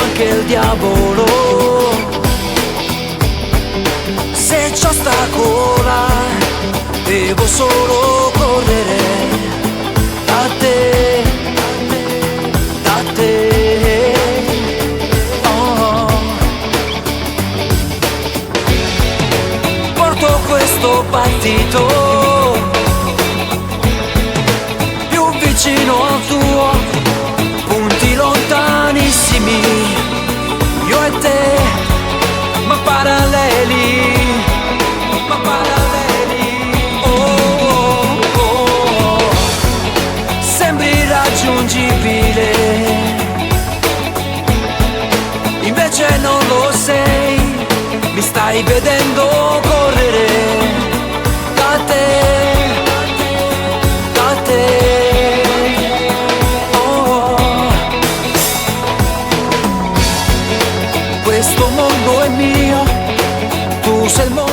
anche il diavolo. Se ci ostacola, devo solo correre da te, da te. Oh. Porto questo partito più vicino al tuo, punti lontanissimi, io e te, ma paralleli, ma paralleli. Oh, oh, oh. Sembri irraggiungibile, invece non lo sei, mi stai vedendo correre da te, da te. Oh. Questo mondo è mio, tu sei il mondo.